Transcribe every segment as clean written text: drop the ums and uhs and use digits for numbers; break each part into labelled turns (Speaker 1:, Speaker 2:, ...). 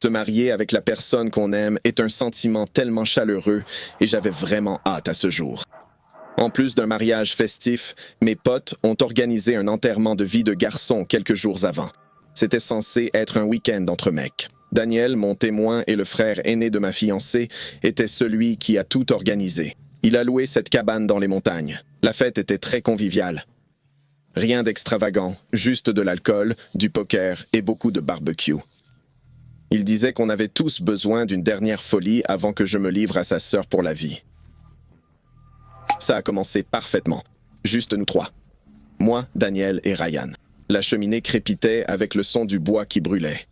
Speaker 1: Se marier avec la personne qu'on aime est un sentiment tellement chaleureux et j'avais vraiment hâte à ce jour. En plus d'un mariage festif, mes potes ont organisé un enterrement de vie de garçon quelques jours avant. C'était censé être un week-end entre mecs. Daniel, mon témoin et le frère aîné de ma fiancée, était celui qui a tout organisé. Il a loué cette cabane dans les montagnes. La fête était très conviviale. Rien d'extravagant, juste de l'alcool, du poker et beaucoup de barbecue. Il disait qu'on avait tous besoin d'une dernière folie avant que je me livre à sa sœur pour la vie. Ça a commencé parfaitement. Juste nous trois. Moi, Daniel et Ryan. La cheminée crépitait avec le son du bois qui brûlait.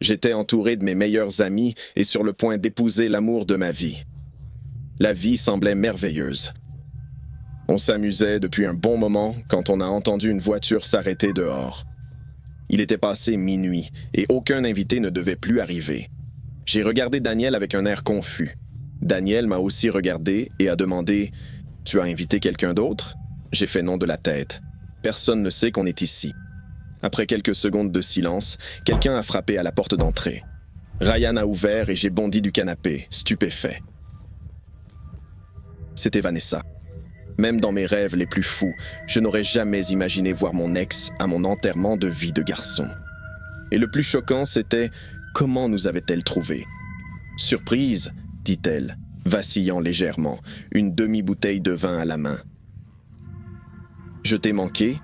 Speaker 1: J'étais entouré de mes meilleurs amis et sur le point d'épouser l'amour de ma vie. La vie semblait merveilleuse. On s'amusait depuis un bon moment quand on a entendu une voiture s'arrêter dehors. Il était passé minuit et aucun invité ne devait plus arriver. J'ai regardé Daniel avec un air confus. Daniel m'a aussi regardé et a demandé « Tu as invité quelqu'un d'autre ?» J'ai fait non de la tête. Personne ne sait qu'on est ici. Après quelques secondes de silence, quelqu'un a frappé à la porte d'entrée. Ryan a ouvert et j'ai bondi du canapé, stupéfait. C'était Vanessa. Même dans mes rêves les plus fous, je n'aurais jamais imaginé voir mon ex à mon enterrement de vie de garçon. Et le plus choquant, c'était comment nous avait-elle trouvés. « Surprise !» dit-elle, vacillant légèrement, une demi-bouteille de vin à la main. « Je t'ai manqué ?»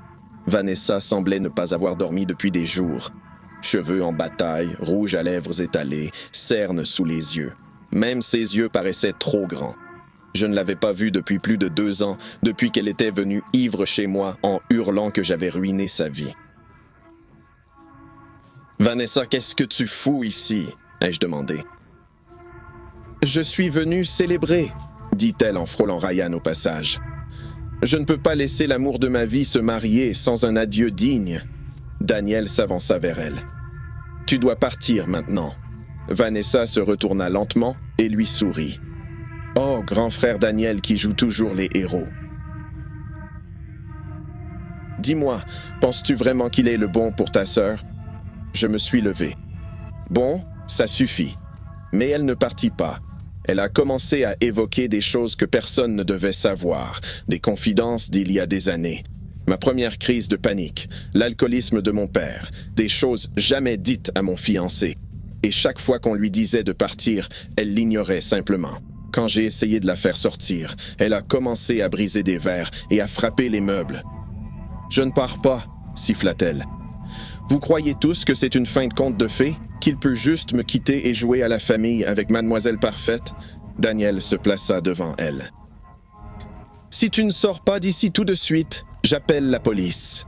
Speaker 1: Vanessa semblait ne pas avoir dormi depuis des jours. Cheveux en bataille, rouge à lèvres étalées, cernes sous les yeux. Même ses yeux paraissaient trop grands. Je ne l'avais pas vue depuis plus de 2 ans, depuis qu'elle était venue ivre chez moi en hurlant que j'avais ruiné sa vie. « Vanessa, qu'est-ce que tu fous ici ?» ai-je demandé. « Je suis venue célébrer, » dit-elle en frôlant Ryan au passage. « Je ne peux pas laisser l'amour de ma vie se marier sans un adieu digne. » Daniel s'avança vers elle. « Tu dois partir maintenant. » Vanessa se retourna lentement et lui sourit. « Oh, grand frère Daniel qui joue toujours les héros. » « Dis-moi, penses-tu vraiment qu'il est le bon pour ta sœur ?» Je me suis levé. « Bon, ça suffit. » Mais elle ne partit pas. Elle a commencé à évoquer des choses que personne ne devait savoir, des confidences d'il y a des années. Ma première crise de panique, l'alcoolisme de mon père, des choses jamais dites à mon fiancé. Et chaque fois qu'on lui disait de partir, elle l'ignorait simplement. Quand j'ai essayé de la faire sortir, elle a commencé à briser des verres et à frapper les meubles. « Je ne pars pas », siffla-t-elle. « Vous croyez tous que c'est une fin de conte de fées, qu'il peut juste me quitter et jouer à la famille avec Mademoiselle Parfaite ?» Daniel se plaça devant elle. « Si tu ne sors pas d'ici tout de suite, j'appelle la police. »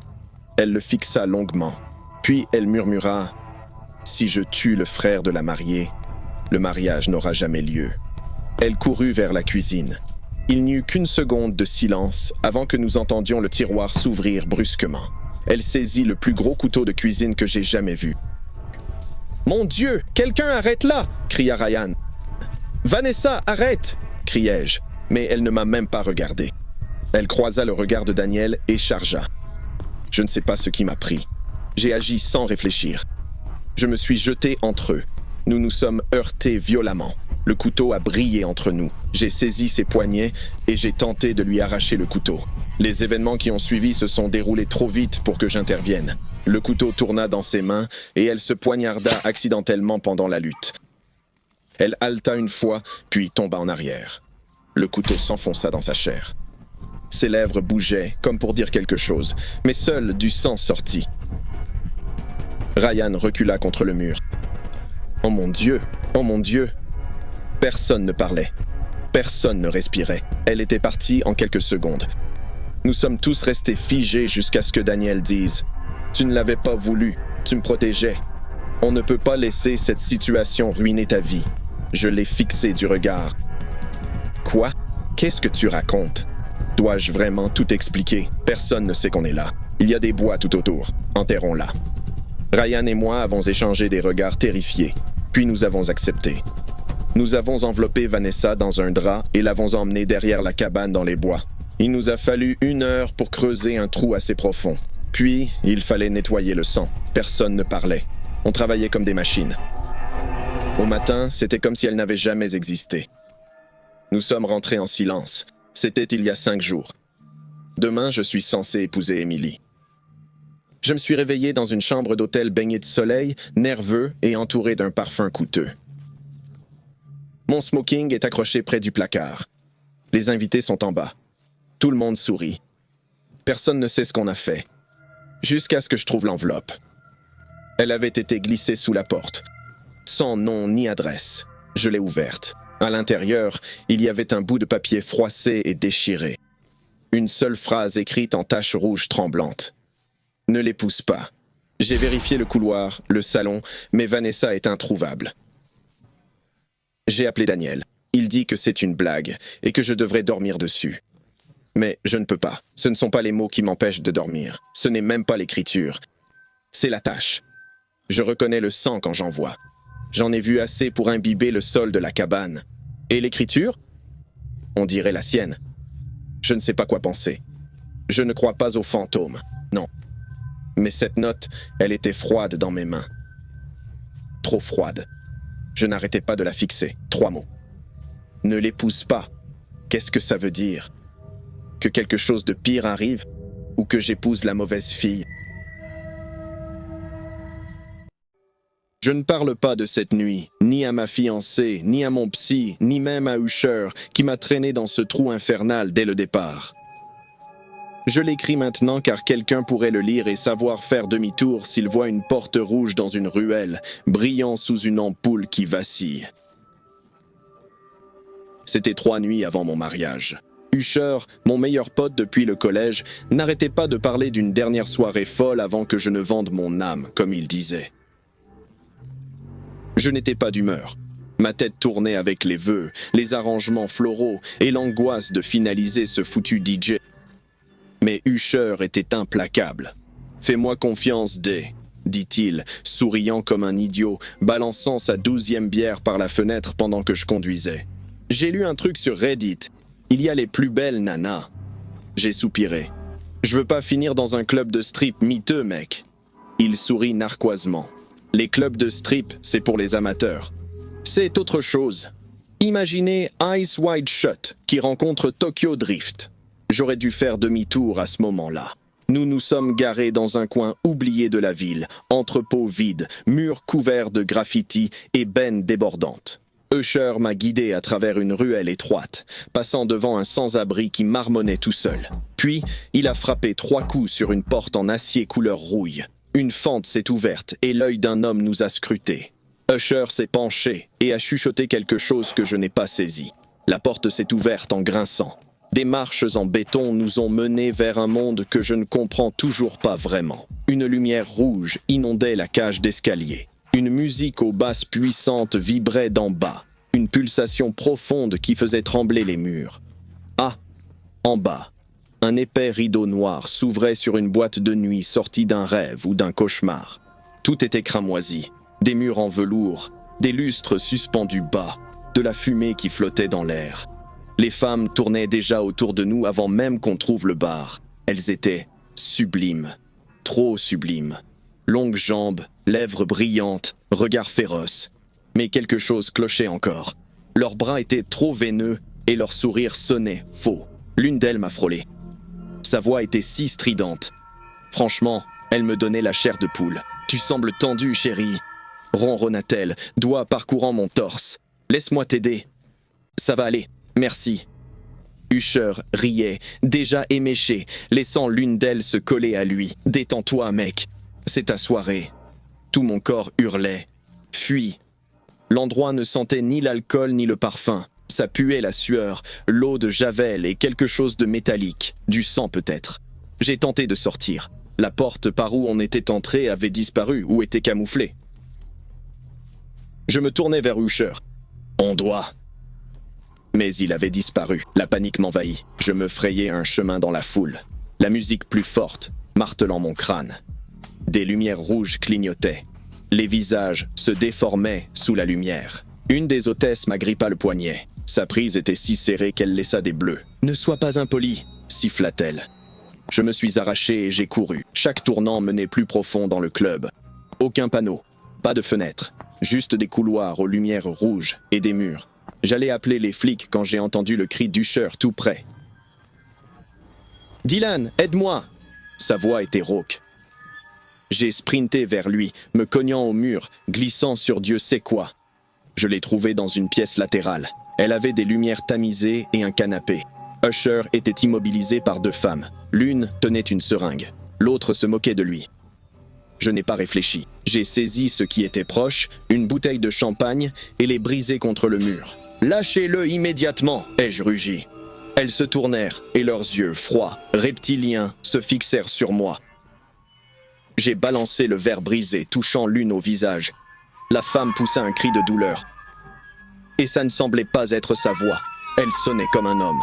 Speaker 1: Elle le fixa longuement. Puis elle murmura « Si je tue le frère de la mariée, le mariage n'aura jamais lieu. » Elle courut vers la cuisine. Il n'y eut qu'une seconde de silence avant que nous entendions le tiroir s'ouvrir brusquement. Elle saisit le plus gros couteau de cuisine que j'ai jamais vu. « Mon Dieu, quelqu'un arrête là !» cria Ryan. « Vanessa, arrête !» criai-je, mais elle ne m'a même pas regardé. Elle croisa le regard de Daniel et chargea. Je ne sais pas ce qui m'a pris. J'ai agi sans réfléchir. Je me suis jeté entre eux. Nous nous sommes heurtés violemment. Le couteau a brillé entre nous. J'ai saisi ses poignets et j'ai tenté de lui arracher le couteau. Les événements qui ont suivi se sont déroulés trop vite pour que j'intervienne. Le couteau tourna dans ses mains et elle se poignarda accidentellement pendant la lutte. Elle haleta une fois, puis tomba en arrière. Le couteau s'enfonça dans sa chair. Ses lèvres bougeaient, comme pour dire quelque chose, mais seul du sang sortit. Ryan recula contre le mur. « Oh mon Dieu! Oh mon Dieu! » Personne ne parlait. Personne ne respirait. Elle était partie en quelques secondes. Nous sommes tous restés figés jusqu'à ce que Daniel dise « Tu ne l'avais pas voulu, tu me protégeais. On ne peut pas laisser cette situation ruiner ta vie. » Je l'ai fixé du regard. « Quoi? Qu'est-ce que tu racontes? Dois-je vraiment tout expliquer? Personne ne sait qu'on est là. Il y a des bois tout autour. Enterrons-la. » Ryan et moi avons échangé des regards terrifiés, puis nous avons accepté. Nous avons enveloppé Vanessa dans un drap et l'avons emmenée derrière la cabane dans les bois. Il nous a fallu 1 heure pour creuser un trou assez profond. Puis, il fallait nettoyer le sang. Personne ne parlait. On travaillait comme des machines. Au matin, c'était comme si elle n'avait jamais existé. Nous sommes rentrés en silence. C'était il y a 5 jours. Demain, je suis censé épouser Emily. Je me suis réveillé dans une chambre d'hôtel baignée de soleil, nerveux et entouré d'un parfum coûteux. Mon smoking est accroché près du placard. Les invités sont en bas. Tout le monde sourit. Personne ne sait ce qu'on a fait. Jusqu'à ce que je trouve l'enveloppe. Elle avait été glissée sous la porte. Sans nom ni adresse. Je l'ai ouverte. À l'intérieur, il y avait un bout de papier froissé et déchiré. Une seule phrase écrite en taches rouges tremblantes. « Ne l'épouse pas. » J'ai vérifié le couloir, le salon, mais Vanessa est introuvable. J'ai appelé Daniel. Il dit que c'est une blague et que je devrais dormir dessus. Mais je ne peux pas. Ce ne sont pas les mots qui m'empêchent de dormir. Ce n'est même pas l'écriture. C'est la tache. Je reconnais le sang quand j'en vois. J'en ai vu assez pour imbiber le sol de la cabane. Et l'écriture? On dirait la sienne. Je ne sais pas quoi penser. Je ne crois pas aux fantômes, non. Mais cette note, elle était froide dans mes mains. Trop froide. Je n'arrêtais pas de la fixer. 3 mots. Ne l'épouse pas. Qu'est-ce que ça veut dire? Que quelque chose de pire arrive? Ou que j'épouse la mauvaise fille? Je ne parle pas de cette nuit, ni à ma fiancée, ni à mon psy, ni même à Usher, qui m'a traîné dans ce trou infernal dès le départ. Je l'écris maintenant car quelqu'un pourrait le lire et savoir faire demi-tour s'il voit une porte rouge dans une ruelle, brillant sous une ampoule qui vacille. C'était 3 nuits avant mon mariage. Usher, mon meilleur pote depuis le collège, n'arrêtait pas de parler d'une dernière soirée folle avant que je ne vende mon âme, comme il disait. Je n'étais pas d'humeur. Ma tête tournait avec les vœux, les arrangements floraux et l'angoisse de finaliser ce foutu DJ. Mais Usher était implacable. « Fais-moi confiance, Day », dit-il, souriant comme un idiot, balançant sa 12e bière par la fenêtre pendant que je conduisais. « J'ai lu un truc sur Reddit. Il y a les plus belles nanas. » J'ai soupiré. « Je veux pas finir dans un club de strip miteux, mec. » Il sourit narquoisement. « Les clubs de strip, c'est pour les amateurs. C'est autre chose. Imaginez Ice Wide Shut qui rencontre Tokyo Drift. J'aurais dû faire demi-tour à ce moment-là. Nous nous sommes garés dans un coin oublié de la ville, entrepôt vide, murs couverts de graffitis et bennes débordantes. Usher m'a guidé à travers une ruelle étroite, passant devant un sans-abri qui marmonnait tout seul. Puis, il a frappé 3 coups sur une porte en acier couleur rouille. Une fente s'est ouverte et l'œil d'un homme nous a scrutés. Usher s'est penché et a chuchoté quelque chose que je n'ai pas saisi. La porte s'est ouverte en grinçant. Des marches en béton nous ont menés vers un monde que je ne comprends toujours pas vraiment. Une lumière rouge inondait la cage d'escalier. Une musique aux basses puissantes vibrait d'en bas. Une pulsation profonde qui faisait trembler les murs. Ah, en bas, un épais rideau noir s'ouvrait sur une boîte de nuit sortie d'un rêve ou d'un cauchemar. Tout était cramoisi. Des murs en velours, des lustres suspendus bas, de la fumée qui flottait dans l'air. Les femmes tournaient déjà autour de nous avant même qu'on trouve le bar. Elles étaient sublimes, trop sublimes. Longues jambes, lèvres brillantes, regard féroce. Mais quelque chose clochait encore. Leurs bras étaient trop veineux et leur sourire sonnait faux. L'une d'elles m'a frôlé. Sa voix était si stridente. Franchement, elle me donnait la chair de poule. « Tu sembles tendue, chérie !» ronronna-t-elle, doigts parcourant mon torse. « Laisse-moi t'aider. »« Ça va aller, merci. » Usher riait, déjà éméché, laissant l'une d'elles se coller à lui. « Détends-toi, mec. C'est ta soirée. » Tout mon corps hurlait. « Fuis. » L'endroit ne sentait ni l'alcool ni le parfum. Ça puait la sueur, l'eau de javel et quelque chose de métallique, du sang peut-être. J'ai tenté de sortir. La porte par où on était entré avait disparu ou était camouflée. Je me tournais vers Usher. On doit. Mais il avait disparu. La panique m'envahit. Je me frayais un chemin dans la foule. La musique plus forte, martelant mon crâne. Des lumières rouges clignotaient. Les visages se déformaient sous la lumière. Une des hôtesses m'agrippa le poignet. Sa prise était si serrée qu'elle laissa des bleus. « Ne sois pas impoli !» siffla-t-elle. Je me suis arraché et j'ai couru. Chaque tournant menait plus profond dans le club. Aucun panneau. Pas de fenêtres, juste des couloirs aux lumières rouges et des murs. J'allais appeler les flics quand j'ai entendu le cri d'Usher tout près. « Dylan, aide-moi !» Sa voix était rauque. J'ai sprinté vers lui, me cognant au mur, glissant sur Dieu sait quoi. Je l'ai trouvé dans une pièce latérale. Elle avait des lumières tamisées et un canapé. Usher était immobilisé par 2 femmes. L'une tenait une seringue, l'autre se moquait de lui. Je n'ai pas réfléchi. J'ai saisi ce qui était proche, une bouteille de champagne, et l'ai brisé contre le mur. « Lâchez-le immédiatement !» ai-je rugi. Elles se tournèrent, et leurs yeux, froids, reptiliens, se fixèrent sur moi. J'ai balancé le verre brisé, touchant l'une au visage. La femme poussa un cri de douleur. Et ça ne semblait pas être sa voix. Elle sonnait comme un homme.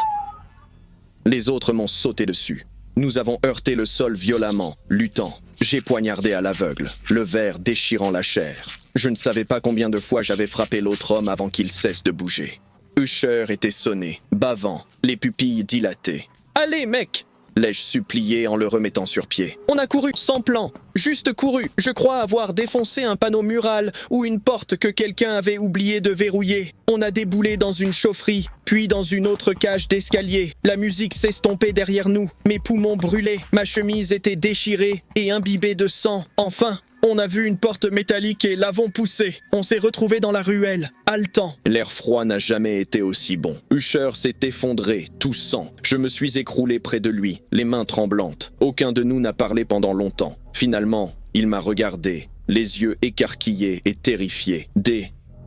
Speaker 1: Les autres m'ont sauté dessus. Nous avons heurté le sol violemment, luttant. J'ai poignardé à l'aveugle, le verre déchirant la chair. Je ne savais pas combien de fois j'avais frappé l'autre homme avant qu'il cesse de bouger. Usher était sonné, bavant, les pupilles dilatées. « Allez, mec !» l'ai-je supplié en le remettant sur pied. « On a couru sans plan, juste couru. Je crois avoir défoncé un panneau mural ou une porte que quelqu'un avait oublié de verrouiller. On a déboulé dans une chaufferie, puis dans une autre cage d'escalier. La musique s'estompait derrière nous. Mes poumons brûlaient, ma chemise était déchirée et imbibée de sang. Enfin, on a vu une porte métallique et l'avons poussée. On s'est retrouvés dans la ruelle, haletant. L'air froid n'a jamais été aussi bon. Usher s'est effondré, toussant. Je me suis écroulé près de lui, les mains tremblantes. Aucun de nous n'a parlé pendant longtemps. Finalement, il m'a regardé, les yeux écarquillés et terrifiés.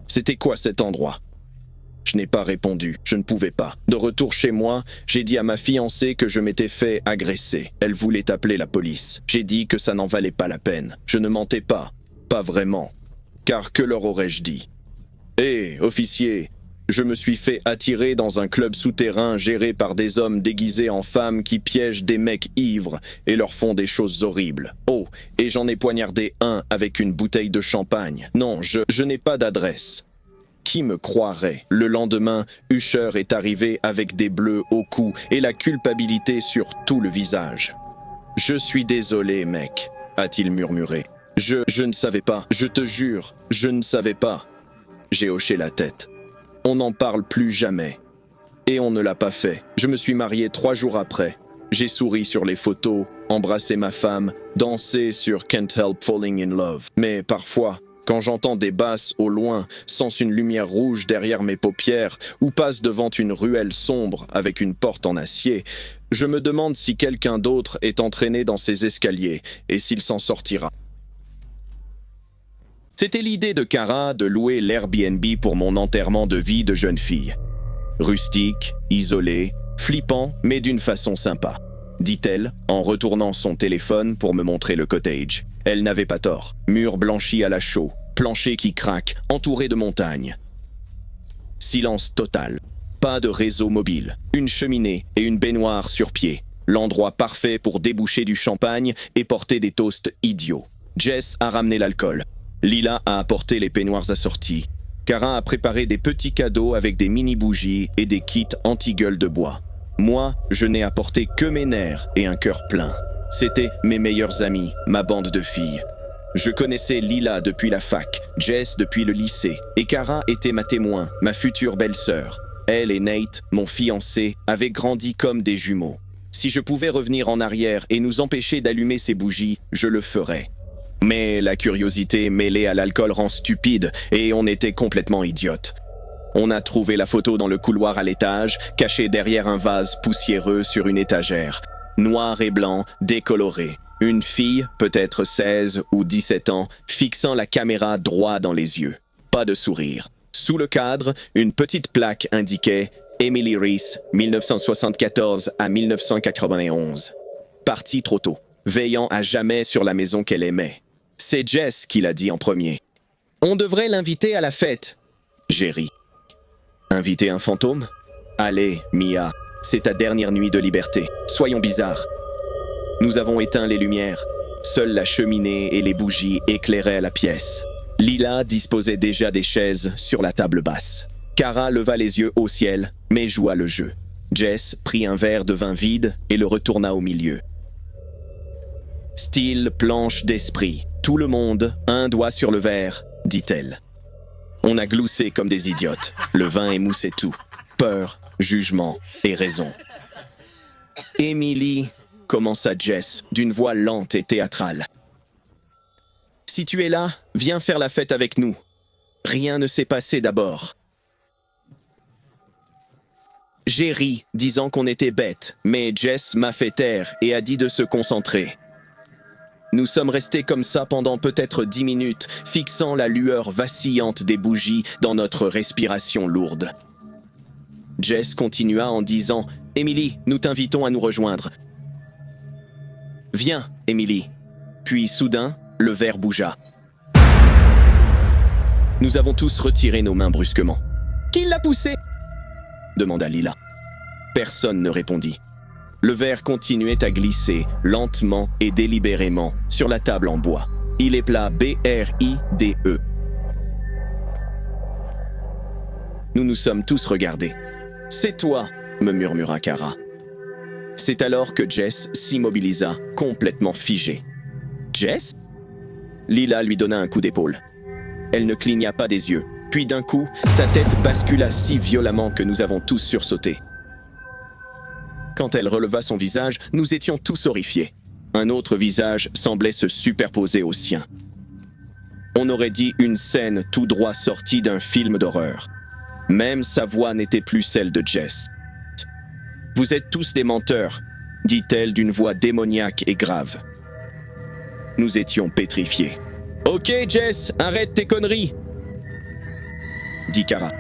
Speaker 1: C'était quoi cet endroit ? Je n'ai pas répondu, je ne pouvais pas. De retour chez moi, j'ai dit à ma fiancée que je m'étais fait agresser. Elle voulait appeler la police. J'ai dit que ça n'en valait pas la peine. Je ne mentais pas vraiment. Car que leur aurais-je dit ? Officier, je me suis fait attirer dans un club souterrain géré par des hommes déguisés en femmes qui piègent des mecs ivres et leur font des choses horribles. Et j'en ai poignardé un avec une bouteille de champagne. Non, je n'ai pas d'adresse. Qui me croirait ? Le lendemain, Usher est arrivé avec des bleus au cou et la culpabilité sur tout le visage. « Je suis désolé, mec », a-t-il murmuré. Je ne savais pas, je te jure, je ne savais pas. J'ai hoché la tête. On n'en parle plus jamais. Et on ne l'a pas fait. Je me suis marié 3 jours après. J'ai souri sur les photos, embrassé ma femme, dansé sur Can't Help Falling in Love. Mais parfois, quand j'entends des basses au loin, sens une lumière rouge derrière mes paupières ou passe devant une ruelle sombre avec une porte en acier, je me demande si quelqu'un d'autre est entraîné dans ces escaliers et s'il s'en sortira. C'était l'idée de Kara de louer l'Airbnb pour mon enterrement de vie de jeune fille. Rustique, isolé, flippant, mais d'une façon sympa, dit-elle en retournant son téléphone pour me montrer le cottage. Elle n'avait pas tort. Mur blanchi à la chaux, plancher qui craque, entouré de montagnes. Silence total. Pas de réseau mobile. Une cheminée et une baignoire sur pied. L'endroit parfait pour déboucher du champagne et porter des toasts idiots. Jess a ramené l'alcool. Lila a apporté les peignoirs assortis. Kara a préparé des petits cadeaux avec des mini-bougies et des kits anti-gueule de bois. Moi, je n'ai apporté que mes nerfs et un cœur plein. C'étaient mes meilleurs amis, ma bande de filles. Je connaissais Lila depuis la fac, Jess depuis le lycée, et Kara était ma témoin, ma future belle-sœur. Elle et Nate, mon fiancé, avaient grandi comme des jumeaux. Si je pouvais revenir en arrière et nous empêcher d'allumer ces bougies, je le ferais. Mais la curiosité mêlée à l'alcool rend stupide, et on était complètement idiotes. On a trouvé la photo dans le couloir à l'étage, cachée derrière un vase poussiéreux sur une étagère. Noir et blanc, décoloré. Une fille, peut-être 16 ou 17 ans, fixant la caméra droit dans les yeux. Pas de sourire. Sous le cadre, une petite plaque indiquait « Emily Reese, 1974 à 1991 ». Partie trop tôt, veillant à jamais sur la maison qu'elle aimait. C'est Jess qui l'a dit en premier. « On devrait l'inviter à la fête », j'ai ri. « Inviter un fantôme ? Allez, Mia. C'est ta dernière nuit de liberté. Soyons bizarres. » Nous avons éteint les lumières. Seule la cheminée et les bougies éclairaient la pièce. Lila disposait déjà des chaises sur la table basse. Kara leva les yeux au ciel, mais joua le jeu. Jess prit un verre de vin vide et le retourna au milieu. Style planche d'esprit. Tout le monde, un doigt sur le verre, dit-elle. On a gloussé comme des idiotes. Le vin émoussait tout. Peur, jugement et raison. Emily, commença Jess, d'une voix lente et théâtrale. Si tu es là, viens faire la fête avec nous. Rien ne s'est passé d'abord. J'ai ri, disant qu'on était bêtes, mais Jess m'a fait taire et a dit de se concentrer. Nous sommes restés comme ça pendant peut-être 10 minutes, fixant la lueur vacillante des bougies dans notre respiration lourde. Jess continua en disant « Emily, nous t'invitons à nous rejoindre. » « Viens, Emily. » Puis soudain, le verre bougea. Nous avons tous retiré nos mains brusquement. « Qui l'a poussé ?» demanda Lila. Personne ne répondit. Le verre continuait à glisser, lentement et délibérément, sur la table en bois. Il est plat B-R-I-D-E. Nous nous sommes tous regardés. « C'est toi !» me murmura Kara. C'est alors que Jess s'immobilisa, complètement figée. « Jess ?» Lila lui donna un coup d'épaule. Elle ne cligna pas des yeux. Puis d'un coup, sa tête bascula si violemment que nous avons tous sursauté. Quand elle releva son visage, nous étions tous horrifiés. Un autre visage semblait se superposer au sien. On aurait dit une scène tout droit sortie d'un film d'horreur. Même sa voix n'était plus celle de Jess. « Vous êtes tous des menteurs », dit-elle d'une voix démoniaque et grave. Nous étions pétrifiés. « Ok, Jess, arrête tes conneries !» dit Kara.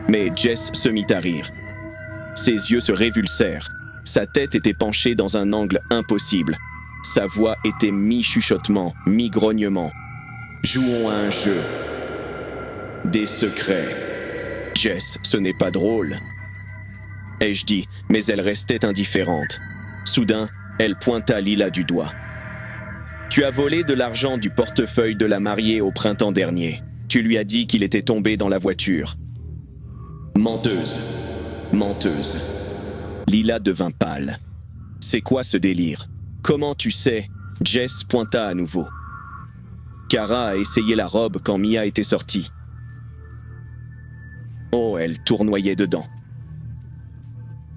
Speaker 1: Mais Jess se mit à rire. Ses yeux se révulsèrent. Sa tête était penchée dans un angle impossible. Sa voix était mi-chuchotement, mi-grognement. Jouons à un jeu. Des secrets. Jess, ce n'est pas drôle. Ai-je dit, mais elle restait indifférente. Soudain, elle pointa Lila du doigt. Tu as volé de l'argent du portefeuille de la mariée au printemps dernier. Tu lui as dit qu'il était tombé dans la voiture. Menteuse. Menteuse. Lila devint pâle. C'est quoi ce délire? Comment tu sais? Jess pointa à nouveau. Kara a essayé la robe quand Mia était sortie. Oh, elle tournoyait dedans.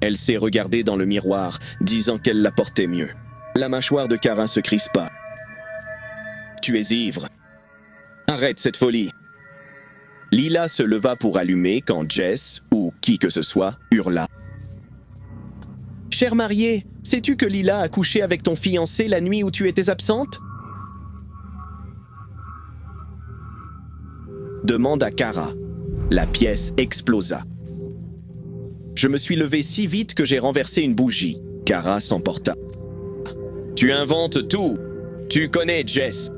Speaker 1: Elle s'est regardée dans le miroir, disant qu'elle la portait mieux. La mâchoire de Kara se crispa. Tu es ivre. Arrête cette folie. Lila se leva pour allumer quand Jess, ou qui que ce soit, hurla. Chère mariée, sais-tu que Lila a couché avec ton fiancé la nuit où tu étais absente? Demanda Kara. La pièce explosa. Je me suis levé si vite que j'ai renversé une bougie. Kara s'emporta. Tu inventes tout. Tu connais Jess.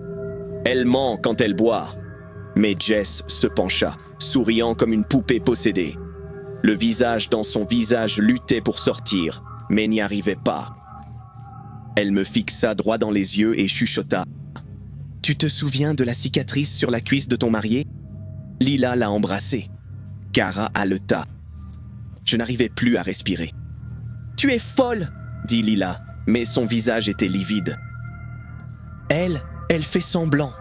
Speaker 1: Elle ment quand elle boit. Mais Jess se pencha, souriant comme une poupée possédée. Le visage dans son visage luttait pour sortir, mais n'y arrivait pas. Elle me fixa droit dans les yeux et chuchota. « Tu te souviens de la cicatrice sur la cuisse de ton marié ?» Lila l'a embrassée. Kara haleta. Je n'arrivais plus à respirer. « Tu es folle !» dit Lila, mais son visage était livide. « Elle fait semblant. »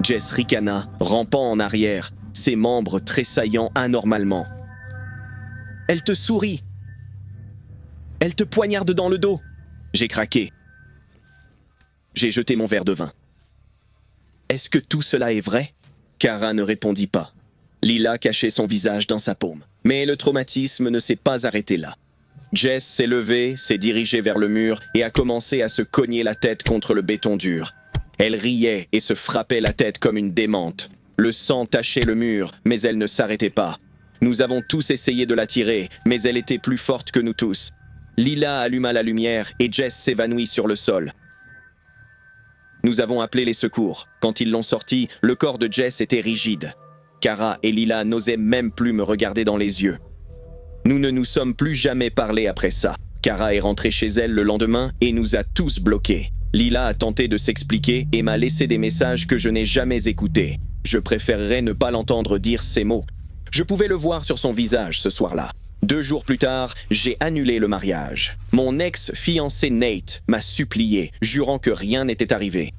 Speaker 1: Jess ricana, rampant en arrière, ses membres tressaillant anormalement. « Elle te sourit. Elle te poignarde dans le dos. » J'ai craqué. J'ai jeté mon verre de vin. « Est-ce que tout cela est vrai ?» Kara ne répondit pas. Lila cachait son visage dans sa paume. Mais le traumatisme ne s'est pas arrêté là. Jess s'est levée, s'est dirigée vers le mur et a commencé à se cogner la tête contre le béton dur. Elle riait et se frappait la tête comme une démente. Le sang tachait le mur, mais elle ne s'arrêtait pas. Nous avons tous essayé de la tirer, mais elle était plus forte que nous tous. Lila alluma la lumière et Jess s'évanouit sur le sol. Nous avons appelé les secours. Quand ils l'ont sorti, le corps de Jess était rigide. Kara et Lila n'osaient même plus me regarder dans les yeux. Nous ne nous sommes plus jamais parlé après ça. Kara est rentrée chez elle le lendemain et nous a tous bloqués. Lila a tenté de s'expliquer et m'a laissé des messages que je n'ai jamais écoutés. Je préférerais ne pas l'entendre dire ces mots. Je pouvais le voir sur son visage ce soir-là. 2 jours plus tard, j'ai annulé le mariage. Mon ex-fiancé Nate m'a supplié, jurant que rien n'était arrivé.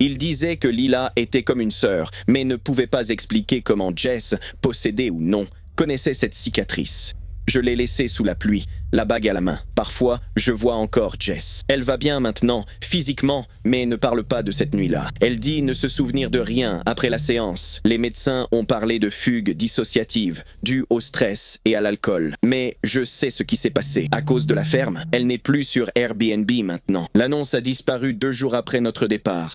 Speaker 1: Il disait que Lila était comme une sœur, mais ne pouvait pas expliquer comment Jess, possédée ou non, connaissait cette cicatrice. Je l'ai laissée sous la pluie, la bague à la main. Parfois, je vois encore Jess. Elle va bien maintenant, physiquement, mais ne parle pas de cette nuit-là. Elle dit ne se souvenir de rien après la séance. Les médecins ont parlé de fugue dissociative, due au stress et à l'alcool. Mais je sais ce qui s'est passé. À cause de la ferme, elle n'est plus sur Airbnb maintenant. L'annonce a disparu 2 jours après notre départ.